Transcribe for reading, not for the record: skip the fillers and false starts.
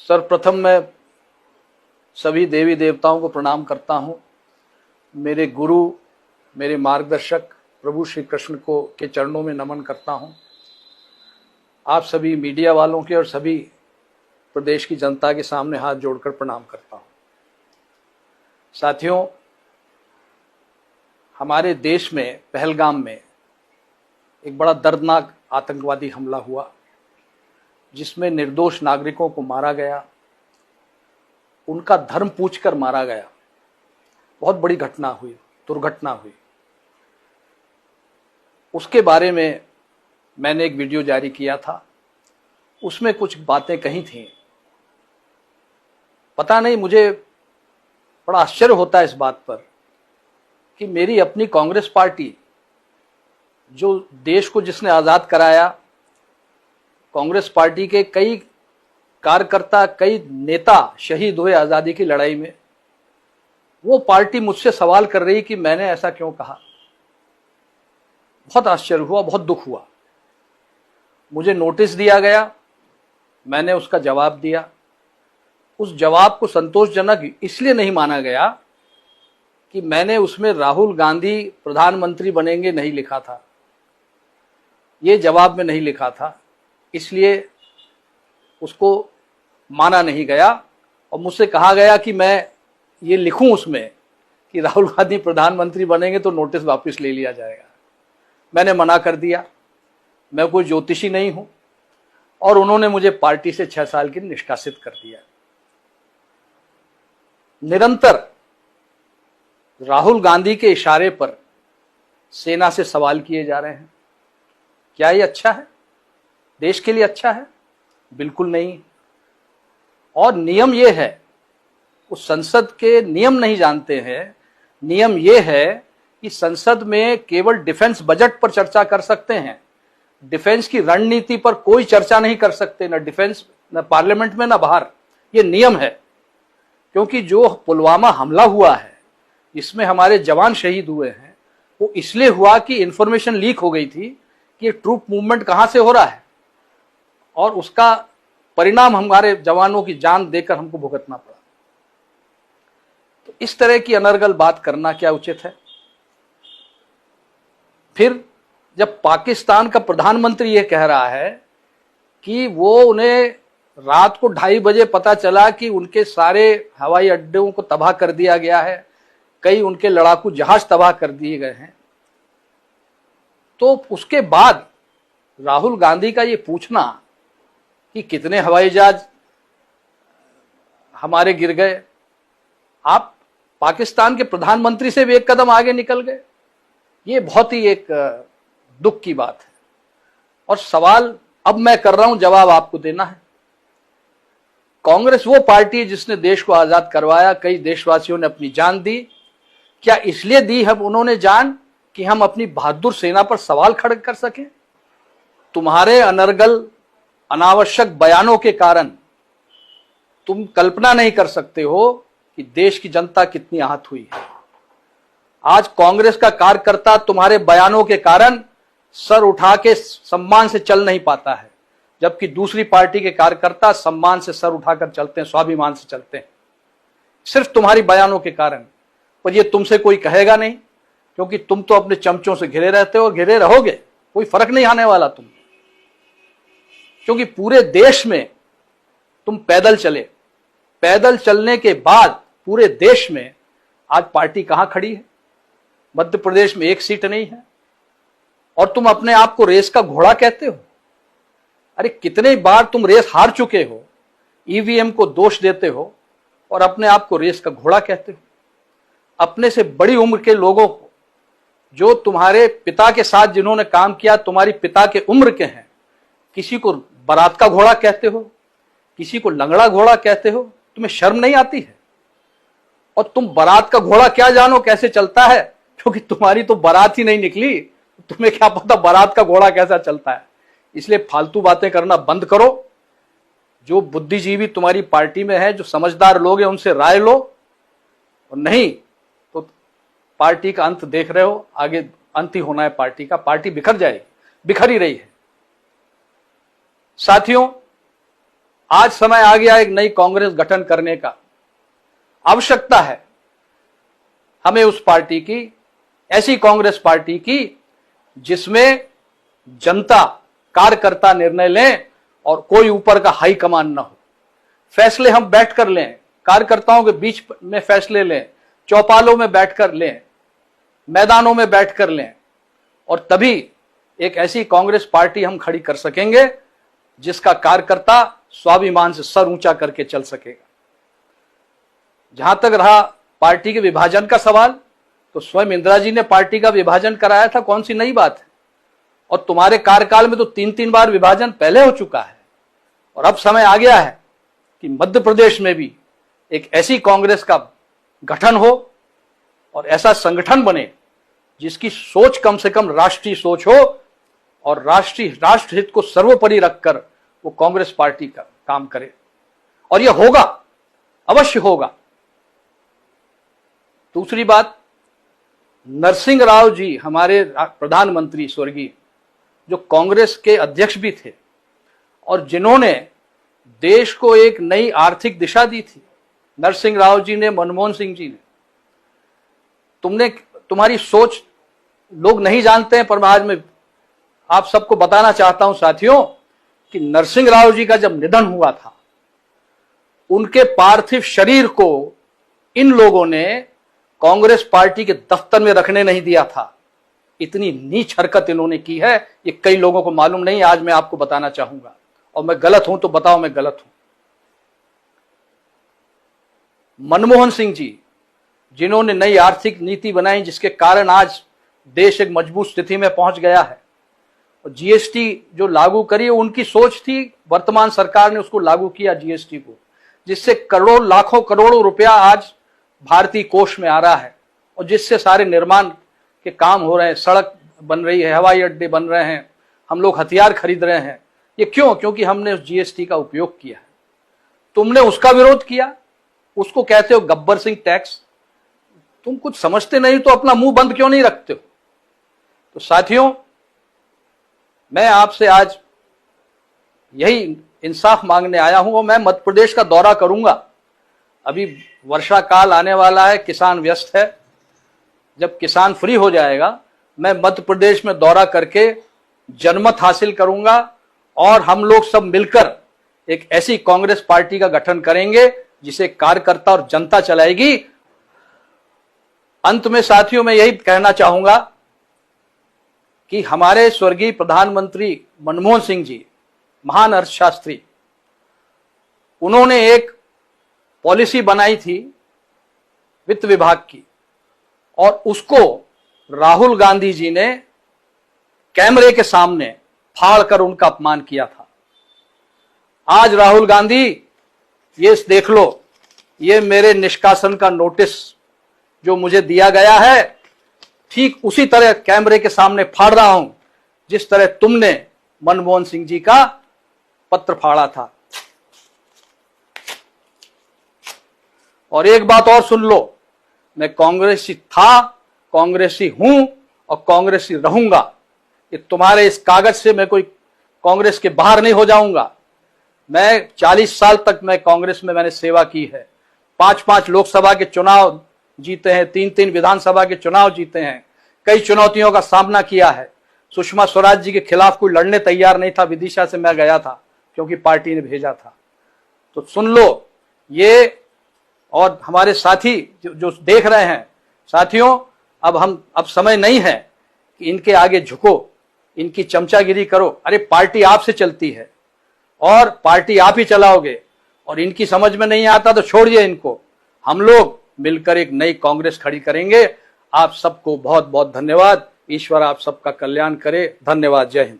सर्वप्रथम मैं सभी देवी देवताओं को प्रणाम करता हूँ। मेरे गुरु, मेरे मार्गदर्शक प्रभु श्री कृष्ण को के चरणों में नमन करता हूँ। आप सभी मीडिया वालों के और सभी प्रदेश की जनता के सामने हाथ जोड़कर प्रणाम करता हूँ। साथियों, हमारे देश में पहलगाम में एक बड़ा दर्दनाक आतंकवादी हमला हुआ, जिसमें निर्दोष नागरिकों को मारा गया, उनका धर्म पूछकर मारा गया। बहुत बड़ी घटना हुई, दुर्घटना हुई। उसके बारे में मैंने एक वीडियो जारी किया था। उसमें कुछ बातें कही थीं। पता नहीं, मुझे बड़ा आश्चर्य होता है इस बात पर कि मेरी अपनी कांग्रेस पार्टी, जो देश को जिसने आज़ाद कराया, कांग्रेस पार्टी के कई कार्यकर्ता, कई नेता शहीद हुए आज़ादी की लड़ाई में, वो पार्टी मुझसे सवाल कर रही कि मैंने ऐसा क्यों कहा। बहुत आश्चर्य हुआ, बहुत दुख हुआ। मुझे नोटिस दिया गया, मैंने उसका जवाब दिया। उस जवाब को संतोषजनक इसलिए नहीं माना गया कि मैंने उसमें राहुल गांधी प्रधानमंत्री बनेंगे नहीं लिखा था, ये जवाब में नहीं लिखा था, इसलिए उसको माना नहीं गया। और मुझसे कहा गया कि मैं ये लिखूं उसमें कि राहुल गांधी प्रधानमंत्री बनेंगे तो नोटिस वापस ले लिया जाएगा। मैंने मना कर दिया। मैं कोई ज्योतिषी नहीं हूं, और उन्होंने मुझे पार्टी से 6 साल के निष्कासित कर दिया। निरंतर राहुल गांधी के इशारे पर सेना से सवाल किए जा रहे हैं। क्या ये अच्छा है? देश के लिए अच्छा है? बिल्कुल नहीं। और नियम ये है, उस संसद के नियम नहीं जानते हैं। नियम ये है कि संसद में केवल डिफेंस बजट पर चर्चा कर सकते हैं, डिफेंस की रणनीति पर कोई चर्चा नहीं कर सकते, न डिफेंस, न पार्लियामेंट में, न बाहर। ये नियम है। क्योंकि जो पुलवामा हमला हुआ है, इसमें हमारे जवान शहीद हुए हैं, वो इसलिए हुआ कि इंफॉर्मेशन लीक हो गई थी कि ट्रूप मूवमेंट कहां से हो रहा है, और उसका परिणाम हमारे जवानों की जान देकर हमको भुगतना पड़ा। तो इस तरह की अनर्गल बात करना क्या उचित है? फिर जब पाकिस्तान का प्रधानमंत्री यह कह रहा है कि वो उन्हें रात को 2:30 बजे पता चला कि उनके सारे हवाई अड्डों को तबाह कर दिया गया है, कई उनके लड़ाकू जहाज तबाह कर दिए गए हैं, तो उसके बाद राहुल गांधी का ये पूछना कि कितने हवाई जहाज हमारे गिर गए, आप पाकिस्तान के प्रधानमंत्री से भी एक कदम आगे निकल गए, ये बहुत ही एक दुख की बात है। और सवाल अब मैं कर रहा हूं, जवाब आपको देना है। कांग्रेस वो पार्टी है जिसने देश को आजाद करवाया, कई देशवासियों ने अपनी जान दी। क्या इसलिए दी है उन्होंने जान कि हम अपनी बहादुर सेना पर सवाल खड़े कर सकें? तुम्हारे अनर्गल, अनावश्यक बयानों के कारण तुम कल्पना नहीं कर सकते हो कि देश की जनता कितनी आहत हुई है। आज कांग्रेस का कार्यकर्ता तुम्हारे बयानों के कारण सर उठा के सम्मान से चल नहीं पाता है, जबकि दूसरी पार्टी के कार्यकर्ता सम्मान से सर उठाकर चलते हैं, स्वाभिमान से चलते हैं, सिर्फ तुम्हारी बयानों के कारण। पर ये तुमसे कोई कहेगा नहीं, क्योंकि तुम तो अपने चमचों से घिरे रहते हो और घिरे रहोगे, कोई फर्क नहीं आने वाला तुम। क्योंकि पूरे देश में तुम पैदल चले, पैदल चलने के बाद पूरे देश में आज पार्टी कहां खड़ी है? मध्य प्रदेश में 1 सीट नहीं है, और तुम अपने आप को रेस का घोड़ा कहते हो। अरे कितने बार तुम रेस हार चुके हो, ईवीएम को दोष देते हो और अपने आप को रेस का घोड़ा कहते हो। अपने से बड़ी उम्र के लोगों को, जो तुम्हारे पिता के साथ जिन्होंने काम किया, तुम्हारी पिता के उम्र के हैं, किसी को बारात का घोड़ा कहते हो, किसी को लंगड़ा घोड़ा कहते हो। तुम्हें शर्म नहीं आती है? और तुम बारात का घोड़ा क्या जानो कैसे चलता है, क्योंकि तुम्हारी तो बारात ही नहीं निकली, तुम्हें क्या पता बारात का घोड़ा कैसा चलता है। इसलिए फालतू बातें करना बंद करो। जो बुद्धिजीवी तुम्हारी पार्टी में है, जो समझदार लोग हैं, उनसे राय लो, और नहीं तो पार्टी का अंत देख रहे हो, आगे अंत ही होना है पार्टी का। पार्टी बिखर जाएगी, बिखर ही रही है। साथियों, आज समय आ गया एक नई कांग्रेस गठन करने का। आवश्यकता है हमें उस पार्टी की, ऐसी कांग्रेस पार्टी की जिसमें जनता, कार्यकर्ता निर्णय लें और कोई ऊपर का हाई कमान न हो। फैसले हम बैठकर लें, कार्यकर्ताओं के बीच में फैसले लें, चौपालों में बैठकर लें, मैदानों में बैठकर लें, और तभी एक ऐसी कांग्रेस पार्टी हम खड़ी कर सकेंगे जिसका कार्यकर्ता स्वाभिमान से सर ऊंचा करके चल सकेगा। जहां तक रहा पार्टी के विभाजन का सवाल, तो स्वयं इंदिरा जी ने पार्टी का विभाजन कराया था, कौन सी नई बात है। और तुम्हारे कार्यकाल में तो 3-3 बार विभाजन पहले हो चुका है। और अब समय आ गया है कि मध्य प्रदेश में भी एक ऐसी कांग्रेस का गठन हो और ऐसा संगठन बने जिसकी सोच कम से कम राष्ट्रीय सोच हो और राष्ट्र हित को सर्वोपरि रखकर वो कांग्रेस पार्टी का काम करे। और यह होगा, अवश्य होगा। दूसरी बात, नरसिंह राव जी हमारे प्रधानमंत्री स्वर्गीय, जो कांग्रेस के अध्यक्ष भी थे और जिन्होंने देश को एक नई आर्थिक दिशा दी थी, नरसिंह राव जी ने, मनमोहन सिंह जी ने। तुम्हारी सोच लोग नहीं जानते हैं, पर आज मैं आप सबको बताना चाहता हूं साथियों कि नरसिंह राव जी का जब निधन हुआ था, उनके पार्थिव शरीर को इन लोगों ने कांग्रेस पार्टी के दफ्तर में रखने नहीं दिया था। इतनी नीच हरकत इन्होंने की है, ये कई लोगों को मालूम नहीं। आज मैं आपको बताना चाहूंगा, और मैं गलत हूं तो बताओ मैं गलत हूं। मनमोहन सिंह जी, जिन्होंने नई आर्थिक नीति बनाई जिसके कारण आज देश एक मजबूत स्थिति में पहुंच गया है, और जीएसटी जो लागू करी, उनकी सोच थी, वर्तमान सरकार ने उसको लागू किया जीएसटी को, जिससे करोड़ों, लाखों, करोड़ों रुपया आज भारतीय कोष में आ रहा है, और जिससे सारे निर्माण के काम हो रहे हैं, सड़क बन रही है, हवाई अड्डे बन रहे हैं, हम लोग हथियार खरीद रहे हैं। ये क्यों? क्योंकि हमने उस जीएसटी का उपयोग किया है। तुमने उसका विरोध किया, उसको कहते हो गब्बर सिंह टैक्स। तुम कुछ समझते नहीं तो अपना मुंह बंद क्यों नहीं रखते हो? तो साथियों, मैं आपसे आज यही इंसाफ मांगने आया हूं, और मैं मध्य प्रदेश का दौरा करूंगा। अभी वर्षा काल आने वाला है, किसान व्यस्त है। जब किसान फ्री हो जाएगा, मैं मध्य प्रदेश में दौरा करके जनमत हासिल करूंगा, और हम लोग सब मिलकर एक ऐसी कांग्रेस पार्टी का गठन करेंगे जिसे कार्यकर्ता और जनता चलाएगी। अंत में साथियों, मैं यही कहना चाहूंगा कि हमारे स्वर्गीय प्रधानमंत्री मनमोहन सिंह जी, महान अर्थशास्त्री, उन्होंने एक पॉलिसी बनाई थी वित्त विभाग की, और उसको राहुल गांधी जी ने कैमरे के सामने फाड़कर उनका अपमान किया था। आज राहुल गांधी, ये देख लो, ये मेरे निष्कासन का नोटिस जो मुझे दिया गया है, ठीक उसी तरह कैमरे के सामने फाड़ रहा हूं जिस तरह तुमने मनमोहन सिंह जी का पत्र फाड़ा था। और एक बात और सुन लो, मैं कांग्रेसी था, कांग्रेसी हूं और कांग्रेसी रहूंगा। ये तुम्हारे इस कागज से मैं कोई कांग्रेस के बाहर नहीं हो जाऊंगा। मैं 40 साल तक मैं कांग्रेस में मैंने सेवा की है। 5-5 लोकसभा के चुनाव जीते हैं, 3-3 विधानसभा के चुनाव जीते हैं, कई चुनौतियों का सामना किया है। सुषमा स्वराज जी के खिलाफ कोई लड़ने तैयार नहीं था, विदिशा से मैं गया था क्योंकि पार्टी ने भेजा था। तो सुन लो ये, और हमारे साथी जो देख रहे हैं, साथियों, अब समय नहीं है कि इनके आगे झुको, इनकी चमचागिरी करो। अरे पार्टी आपसे चलती है और पार्टी आप ही चलाओगे, और इनकी समझ में नहीं आता तो छोड़िए इनको। हम लोग मिलकर एक नई कांग्रेस खड़ी करेंगे। आप सबको बहुत बहुत धन्यवाद। ईश्वर आप सबका कल्याण करे। धन्यवाद। जय हिंद।